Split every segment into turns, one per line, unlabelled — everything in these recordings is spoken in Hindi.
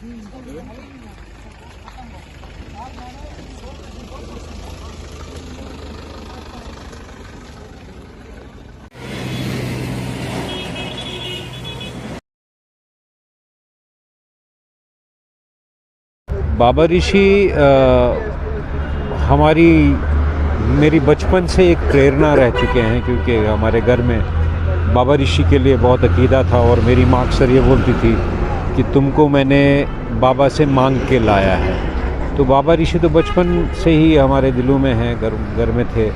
बाबा ऋषि मेरी बचपन से एक प्रेरणा रह चुके हैं, क्योंकि हमारे घर में बाबा ऋषि के लिए बहुत अकीदा था और मेरी माँ अक्सर ये बोलती थी कि तुमको मैंने बाबा से मांग के लाया है। तो बाबा ऋषि तो बचपन से ही हमारे दिलों में हैं, घर में थे।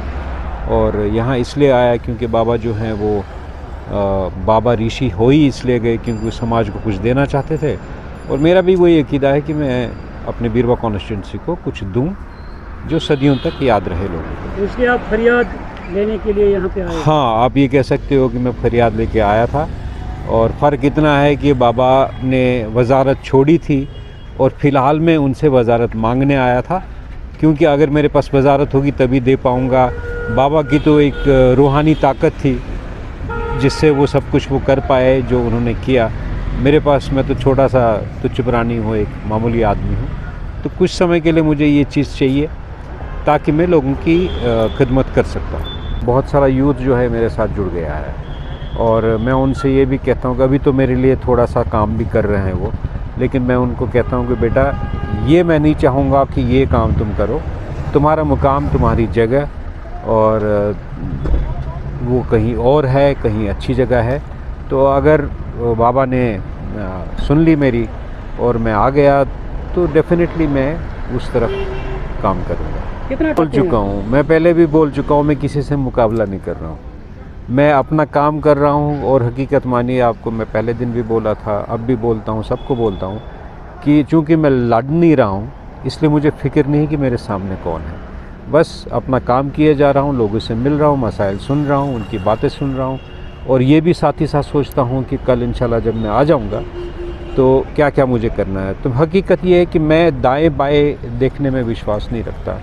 और यहाँ इसलिए आया क्योंकि बाबा जो हैं वो बाबा ऋषि हो ही इसलिए गए क्योंकि वो समाज को कुछ देना चाहते थे। और मेरा भी वही अकीदा है कि मैं अपने बीरवा कॉन्स्टिट्यूंसी को कुछ दूं जो सदियों तक याद रहे लोगों को।
इसलिए आप फरियाद लेने के लिए यहाँ पे आए?
हाँ, आप ये कह सकते हो कि मैं फरियाद लेके आया था। और फ़र्क इतना है कि बाबा ने वजारत छोड़ी थी और फ़िलहाल मैं उनसे वजारत मांगने आया था, क्योंकि अगर मेरे पास वजारत होगी तभी दे पाऊँगा। बाबा की तो एक रूहानी ताकत थी जिससे वो सब कुछ वो कर पाए जो उन्होंने किया। मेरे पास, मैं तो छोटा सा तुच्छ प्राणी हूँ, एक मामूली आदमी हूँ। तो कुछ समय के लिए मुझे ये चीज़ चाहिए ताकि मैं लोगों की खिदमत कर सकता हूँ। बहुत सारा यूथ जो है मेरे साथ जुड़ गया है और मैं उनसे ये भी कहता हूँ कि अभी तो मेरे लिए थोड़ा सा काम भी कर रहे हैं वो, लेकिन मैं उनको कहता हूँ कि बेटा, ये मैं नहीं चाहूँगा कि ये काम तुम करो, तुम्हारा मुकाम, तुम्हारी जगह और वो कहीं और है, कहीं अच्छी जगह है। तो अगर बाबा ने सुन ली मेरी और मैं आ गया तो डेफिनेटली मैं उस तरफ काम करूँगा।
कितना
बोल चुका हूँ, मैं पहले भी बोल चुका हूँ, मैं किसी से मुकाबला नहीं कर रहा हूँ। मैं अपना काम कर रहा हूँ और हकीकत मानिए आपको, मैं पहले दिन भी बोला था, अब भी बोलता हूँ, सबको बोलता हूँ कि चूँकि मैं लड़ नहीं रहा हूँ इसलिए मुझे फ़िक्र नहीं कि मेरे सामने कौन है। बस अपना काम किए जा रहा हूँ, लोगों से मिल रहा हूँ, मसाइल सुन रहा हूँ, उनकी बातें सुन रहा हूँ और ये भी साथ ही साथ सोचता हूँ कि कल इंशाल्लाह जब मैं आ जाऊँगा तो क्या क्या मुझे करना है। तो हकीकत ये है कि मैं दाएँ बाएँ देखने में विश्वास नहीं रखता,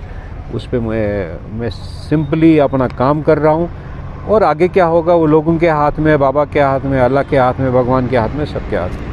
उस पर मैं सिंपली अपना काम कर रहा हूँ और आगे क्या होगा वो लोगों के हाथ में, बाबा के हाथ में, अल्लाह के हाथ में, भगवान के हाथ में, सबके हाथ में।